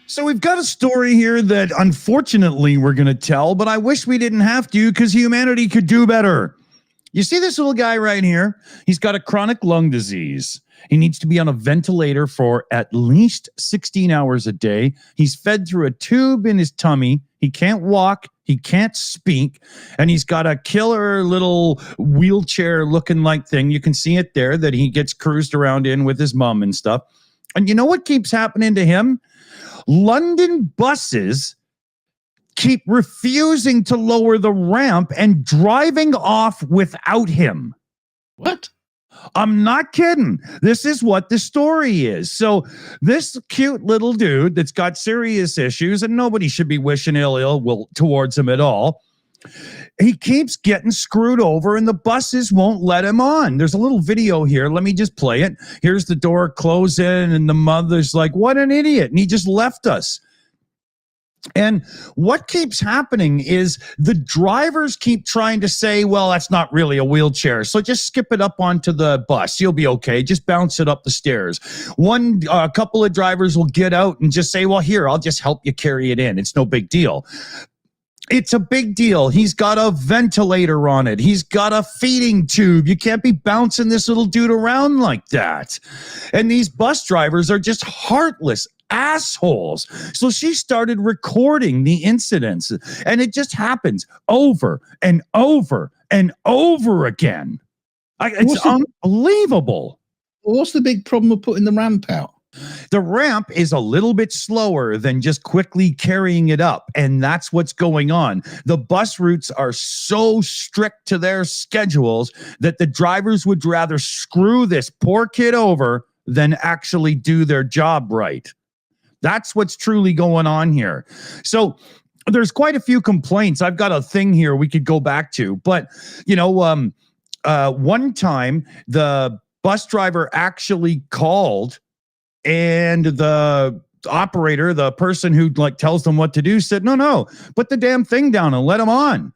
So we've got a story here that unfortunately we're going to tell, but I wish we didn't have to because humanity could do better. You see this little guy right here? He's got a chronic lung disease. He needs to be on a ventilator for at least 16 hours a day. He's fed through a tube in his tummy. He can't walk. He can't speak. And he's got a killer little wheelchair looking like thing. You can see it there that he gets cruised around in with his mom and stuff. And you know what keeps happening to him? London buses keep refusing to lower the ramp and driving off without him. What? I'm not kidding. This is what the story is. So this cute little dude that's got serious issues, and nobody should be wishing ill towards him at all, he keeps getting screwed over and the buses won't let him on. There's a little video here. Let me just play it. Here's the door closing and the mother's like, what an idiot. And he just left us. And what keeps happening is the drivers keep trying to say, well, that's not really a wheelchair, so just skip it up onto the bus. You'll be okay. Just bounce it up the stairs. A couple of drivers will get out and just say, well, here, I'll just help you carry it in. It's no big deal. It's a big deal. He's got a ventilator on it. He's got a feeding tube. You can't be bouncing this little dude around like that. And these bus drivers are just heartless assholes. So she started recording the incidents, and it just happens over and over and over again. It's unbelievable. What's the big problem with putting the ramp out? The ramp is a little bit slower than just quickly carrying it up, and that's what's going on. The bus routes are so strict to their schedules that the drivers would rather screw this poor kid over than actually do their job right. That's what's truly going on here. So there's quite a few complaints. I've got a thing here we could go back to, but one time the bus driver actually called, and the operator, the person who tells them what to do, said, no, put the damn thing down and let them on.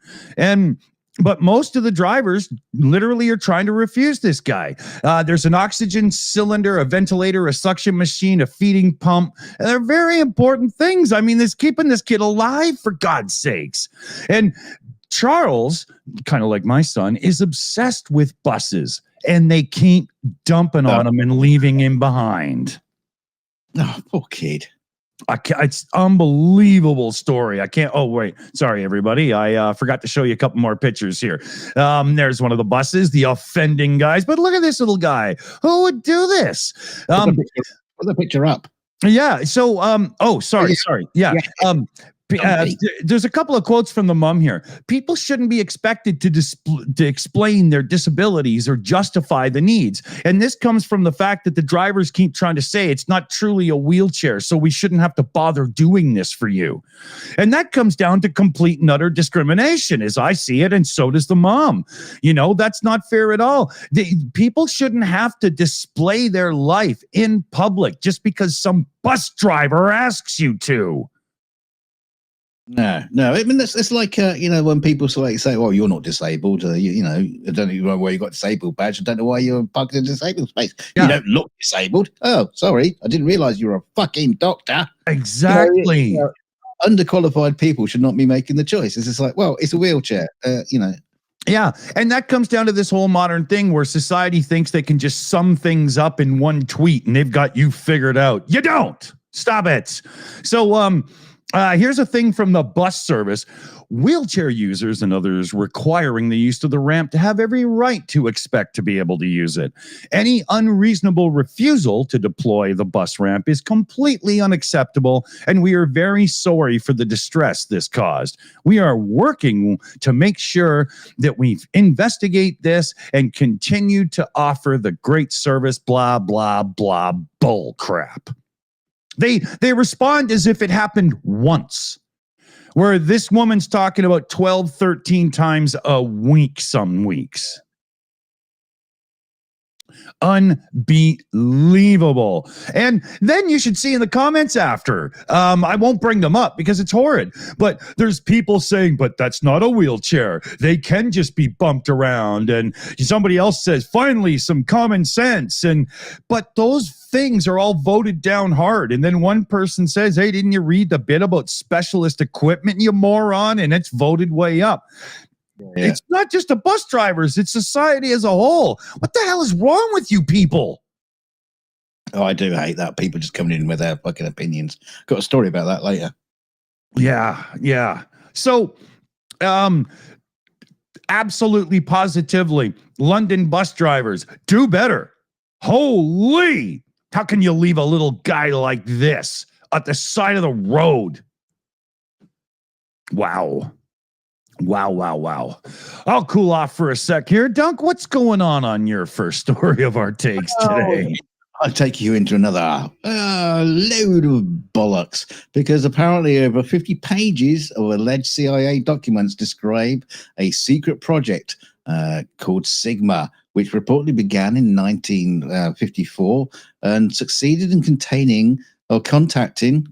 But most of the drivers literally are trying to refuse this guy. There's an oxygen cylinder, a ventilator, a suction machine, a feeding pump. And they're very important things. I mean, it's keeping this kid alive, for God's sakes. And Charles, kind of like my son, is obsessed with buses, and they keep dumping on him and leaving him behind. Oh, poor kid. It's unbelievable story. I can't. Oh, wait. Sorry, everybody. I forgot to show you a couple more pictures here. There's one of the buses, the offending guys. But look at this little guy. Who would do this? Put the picture up. Yeah. So, sorry. Yeah. There's a couple of quotes from the mom here. People shouldn't be expected to explain their disabilities or justify the needs. And this comes from the fact that the drivers keep trying to say it's not truly a wheelchair, so we shouldn't have to bother doing this for you. And that comes down to complete and utter discrimination, as I see it, and so does the mom. That's not fair at all. People shouldn't have to display their life in public just because some bus driver asks you to. No. I mean, it's like, when people say, well, you're not disabled. I don't know why you got disabled badge. I don't know why you're parked in disabled space. Yeah. You don't look disabled. Oh, sorry. I didn't realize you were a fucking doctor. Exactly. Underqualified people should not be making the choice. It's just like, well, it's a wheelchair, Yeah, and that comes down to this whole modern thing where society thinks they can just sum things up in one tweet and they've got you figured out. You don't. Stop it. So, here's a thing from the bus service. Wheelchair users and others requiring the use of the ramp to have every right to expect to be able to use it. Any unreasonable refusal to deploy the bus ramp is completely unacceptable, and we are very sorry for the distress this caused. We are working to make sure that we investigate this and continue to offer the great service, blah, blah, blah, bull crap. They respond as if it happened once, where this woman's talking about 12, 13 times a week some weeks. Unbelievable. And then you should see in the comments after, I won't bring them up because it's horrid, but there's people saying, but that's not a wheelchair. They can just be bumped around. And somebody else says, finally, some common sense. But those things are all voted down hard. And then one person says, hey, didn't you read the bit about specialist equipment, you moron? And it's voted way up. Yeah. It's not just the bus drivers, it's society as a whole. What the hell is wrong with you people? Oh, I do hate that. People just coming in with their fucking opinions. Got a story about that later. Yeah. So, absolutely positively, London bus drivers, do better. Holy, how can you leave a little guy like this at the side of the road? Wow. I'll cool off for a sec here. Dunk, what's going on your first story of our takes today? I'll take you into another load of bollocks, because apparently over 50 pages of alleged CIA documents describe a secret project called Sigma, which reportedly began in 1954 and succeeded in contacting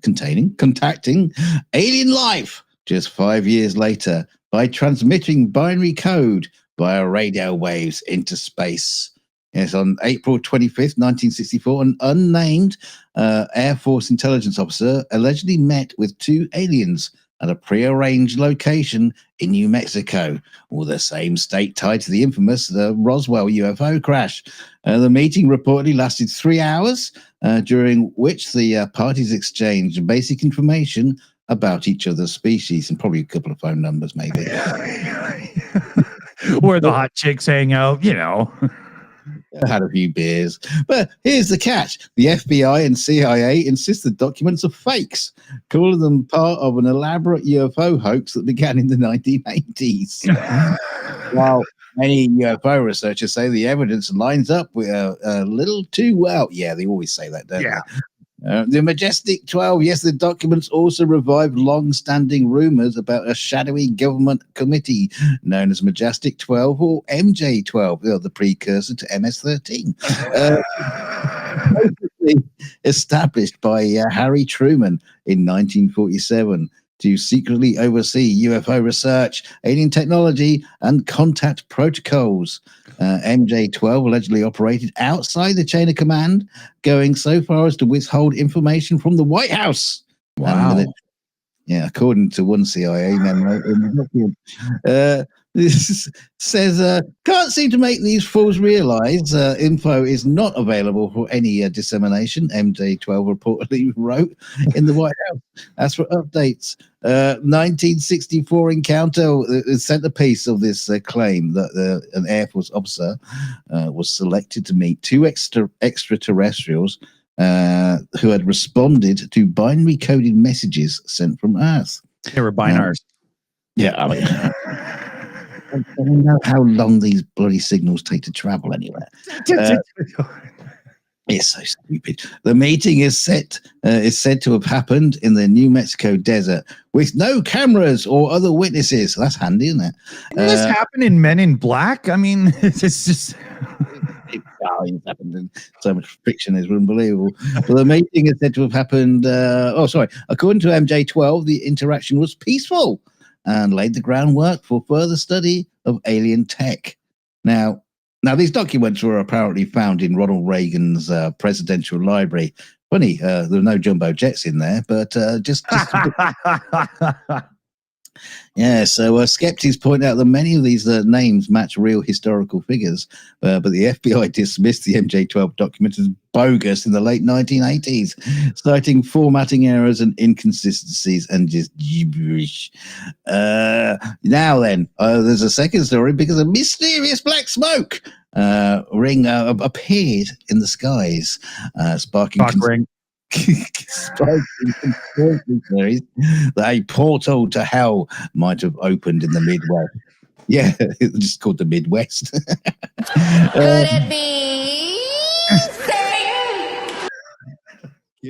alien life just 5 years later by transmitting binary code via radio waves into space. Yes, on April 25th, 1964, an unnamed Air Force intelligence officer allegedly met with two aliens at a prearranged location in New Mexico, or the same state tied to the infamous Roswell UFO crash. The meeting reportedly lasted 3 hours, during which the parties exchanged basic information about each other's species and probably a couple of phone numbers, maybe. Where the hot chicks hang out, Had a few beers. But here's the catch. The FBI and CIA insist the documents are fakes, calling them part of an elaborate UFO hoax that began in the 1980s. While many UFO researchers say the evidence lines up with a little too well. Yeah, they always say that, don't they? The Majestic 12, yes, the documents also revived long-standing rumors about a shadowy government committee known as Majestic 12 or MJ12, the precursor to MS-13. Established by Harry Truman in 1947 to secretly oversee UFO research, alien technology, and contact protocols. MJ12 allegedly operated outside the chain of command, going so far as to withhold information from the White House. Wow. According to one CIA memo in the document. This says, can't seem to make these fools realize info is not available for any dissemination, MJ12 reportedly wrote in the White House. As for updates, 1964 encounter, the centerpiece of this claim that an Air Force officer was selected to meet two extraterrestrials who had responded to binary coded messages sent from Earth. They were binars. I mean, I don't know how long these bloody signals take to travel anywhere. It's so stupid. The meeting is said to have happened in the New Mexico desert with no cameras or other witnesses. That's handy, isn't it? Didn't this happen in Men in Black? I mean, it's just... It's happened in so much fiction is unbelievable. But the meeting is said to have happened... According to MJ12, the interaction was peaceful and laid the groundwork for further study of alien tech. Now, these documents were apparently found in Ronald Reagan's presidential library. Funny, there were no jumbo jets in there, but just yeah. So skeptics point out that many of these names match real historical figures, but the FBI dismissed the MJ12 document as bogus in the late 1980s, citing formatting errors and inconsistencies and just gibberish. Now then, there's a second story because a mysterious black smoke ring appeared in the skies, sparking that a portal to hell might have opened in the Midwest. Yeah, it's just called the Midwest. Could it be?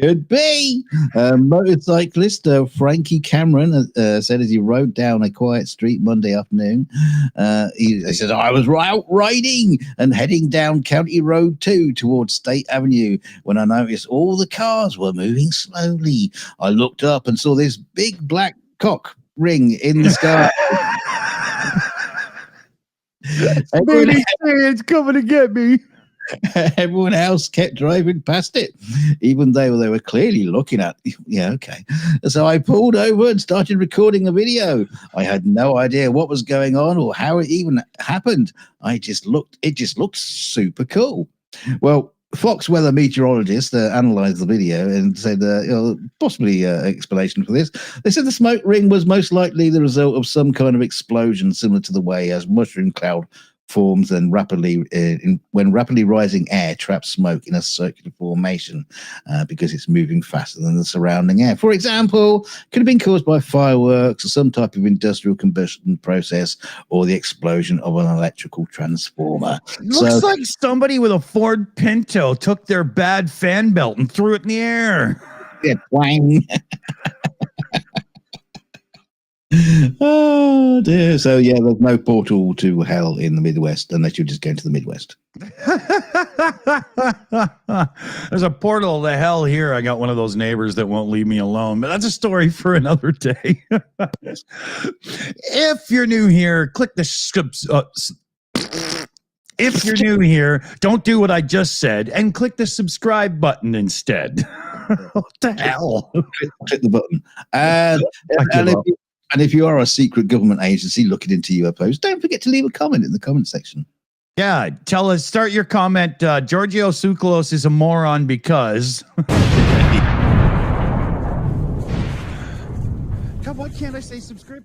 Could be. Motorcyclist Frankie Cameron said as he rode down a quiet street Monday afternoon, he said, I was out riding and heading down County Road 2 towards State Avenue when I noticed all the cars were moving slowly. I looked up and saw this big black cock ring in the sky. It's coming to get me. Everyone else kept driving past it, even though they were clearly looking at. Yeah, okay. So I pulled over and started recording a video. I had no idea what was going on or how it even happened. It just looked super cool. Well, Fox weather meteorologists analyzed the video and said, possibly explanation for this. They said the smoke ring was most likely the result of some kind of explosion, similar to the way as mushroom cloud forms and when rapidly rising air traps smoke in a circular formation because it's moving faster than the surrounding air. For example, could have been caused by fireworks or some type of industrial combustion process or the explosion of an electrical transformer. Looks like somebody with a Ford Pinto took their bad fan belt and threw it in the air. Yeah, twang. Oh dear. So yeah, there's no portal to hell in the Midwest unless you're just going to the Midwest. There's a portal to hell here. I got one of those neighbors that won't leave me alone, but that's a story for another day. If you're new here, click the if you're new here, don't do what I just said and click the subscribe button instead. What the hell? Click the button. And if you are a secret government agency looking into UFOs, don't forget to leave a comment in the comment section. Yeah, tell us, start your comment. Giorgio Tsoukalos is a moron because... God, why can't I say subscribe?